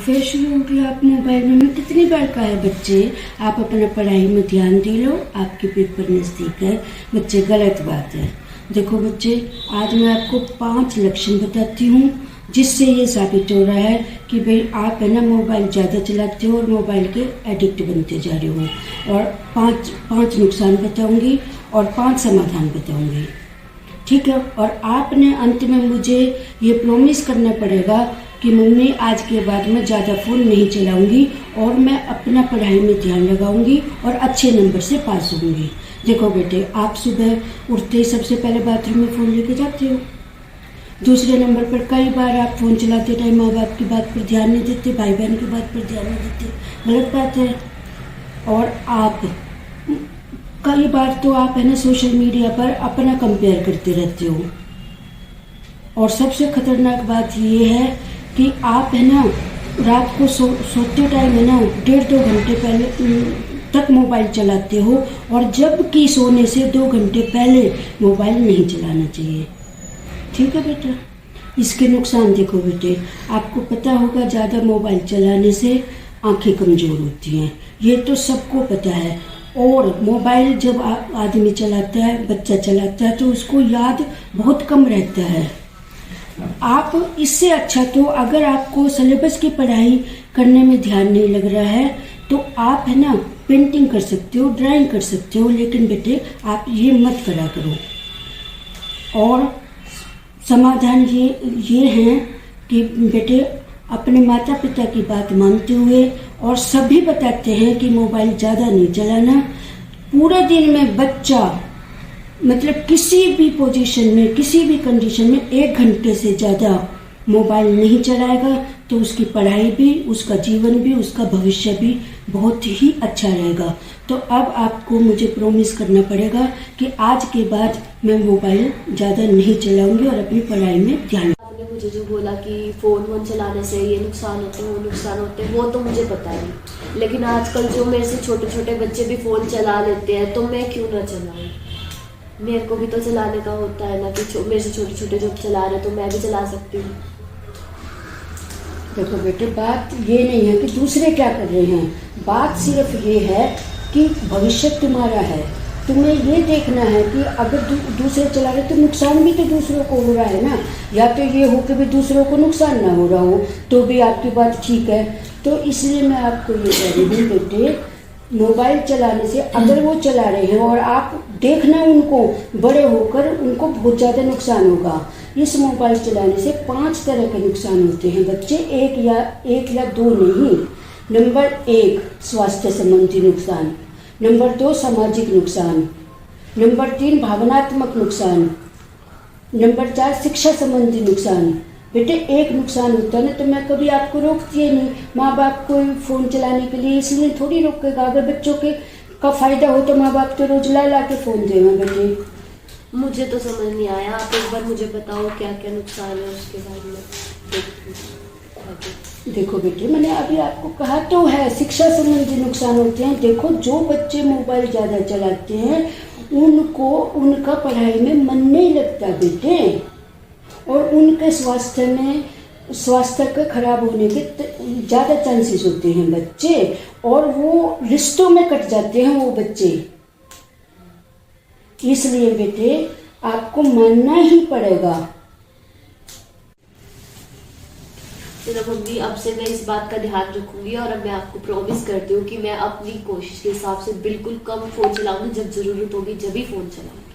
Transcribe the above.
फिर शुरू हो गया आप मोबाइल में कितनी बार कहा है बच्चे आप अपना पढ़ाई में ध्यान दे लो, आपके पेपर नज़दीक है। बच्चे गलत बात है। देखो बच्चे, आज मैं आपको 5 लक्षण बताती हूँ जिससे ये साबित हो रहा है कि भाई आप है ना मोबाइल ज़्यादा चलाते हो और मोबाइल के एडिक्ट बनते जा रहे हो। और पाँच नुकसान बताऊँगी और 5 समाधान बताऊँगी, ठीक है। और आपने अंत में मुझे ये प्रॉमिस करना पड़ेगा कि मम्मी आज के बाद मैं ज़्यादा फ़ोन नहीं चलाऊंगी और मैं अपना पढ़ाई में ध्यान लगाऊंगी और अच्छे नंबर से पास होंगी। देखो बेटे, आप सुबह उठते ही सबसे पहले बाथरूम में फ़ोन लेके जाते हो। दूसरे नंबर पर कई बार आप फ़ोन चलाते टाइम माँ बाप की बात पर ध्यान नहीं देते, भाई बहन की बात पर ध्यान नहीं देते, गलत बात है। और आप कई बार तो आप है ना सोशल मीडिया पर अपना कंपेयर करते रहते हो। और सबसे खतरनाक बात ये है कि आप है ना रात को सोते टाइम है ना 1.5-2 घंटे पहले तक मोबाइल चलाते हो, और जबकि सोने से 2 घंटे पहले मोबाइल नहीं चलाना चाहिए, ठीक है बेटा। इसके नुकसान देखो बेटे, आपको पता होगा ज़्यादा मोबाइल चलाने से आंखें कमज़ोर होती हैं, ये तो सबको पता है। और मोबाइल जब आदमी चलाता है, बच्चा चलाता है, तो उसको याद बहुत कम रहता है। आप इससे अच्छा तो अगर आपको सिलेबस की पढ़ाई करने में ध्यान नहीं लग रहा है तो आप है ना पेंटिंग कर सकते हो, ड्राइंग कर सकते हो, लेकिन बेटे आप ये मत करा करो। और समाधान ये है कि बेटे अपने माता पिता की बात मानते हुए, और सभी बताते हैं कि मोबाइल ज़्यादा नहीं चलाना। पूरे दिन में बच्चा मतलब किसी भी पोजीशन में, किसी भी कंडीशन में 1 घंटे से ज़्यादा मोबाइल नहीं चलाएगा तो उसकी पढ़ाई भी, उसका जीवन भी, उसका भविष्य भी बहुत ही अच्छा रहेगा। तो अब आपको मुझे प्रॉमिस करना पड़ेगा कि आज के बाद मैं मोबाइल ज़्यादा नहीं चलाऊंगी और अपनी पढ़ाई में ध्यान। आपने मुझे जो बोला कि फ़ोन चलाने से ये नुकसान होते हैं, वो नुकसान होते हैं, वो तो मुझे पता है। लेकिन आजकल जो मेरे से छोटे छोटे बच्चे भी फ़ोन चला लेते हैं, तो मैं क्यों ना चलाऊँ? मेरे को भी तो चलाने का होता है ना कि मेरे से छोटे छोटे जब चला रहे तो मैं भी चला सकती हूँ। देखो बेटे, बात ये नहीं है कि दूसरे क्या कर रहे हैं, बात सिर्फ ये है कि भविष्य तुम्हारा है। तुम्हें ये देखना है कि अगर दूसरे चला रहे तो नुकसान भी तो दूसरों को हो रहा है ना, या तो ये हो कि भी दूसरों को नुकसान ना हो रहा हो तो भी आपकी बात ठीक है। तो इसलिए मैं आपको ये कह रही हूँ बेटे, मोबाइल चलाने से अगर वो चला रहे हैं और आप देखना उनको बड़े होकर उनको बहुत ज़्यादा नुकसान होगा। इस मोबाइल चलाने से 5 तरह के नुकसान होते हैं बच्चे, एक या 2 नहीं। नंबर 1 स्वास्थ्य संबंधी नुकसान, नंबर 2 सामाजिक नुकसान, नंबर 3 भावनात्मक नुकसान, नंबर 4 शिक्षा संबंधी नुकसान। बेटे एक नुकसान होता है ना तो मैं कभी आपको रोकती है नहीं, माँ बाप को फ़ोन चलाने के लिए इसलिए थोड़ी रोकेगा। अगर बच्चों के का फ़ायदा हो तो माँ बाप तो रोज ला के फ़ोन देगा बेटे। मुझे तो समझ नहीं आया, आप एक बार मुझे बताओ क्या क्या नुकसान है उसके बारे में। देखो बेटे, मैंने अभी आपको कहा तो है शिक्षा संबंधी नुकसान होते हैं। देखो जो बच्चे मोबाइल ज़्यादा चलाते हैं उनको उनका पढ़ाई में मन नहीं लगता बेटे, और उनके स्वास्थ्य के खराब होने के ज़्यादा चांसेस होते हैं बच्चे, और वो रिश्तों में कट जाते हैं वो बच्चे। इसलिए बेटे आपको मानना ही पड़ेगा। चलो मम्मी, अब से मैं इस बात का ध्यान रखूंगी, और अब मैं आपको प्रॉमिस करती हूँ कि मैं अपनी कोशिश के हिसाब से बिल्कुल कम फ़ोन चलाऊंगी, जब ज़रूरत होगी जब ही फ़ोन चलाऊंगी।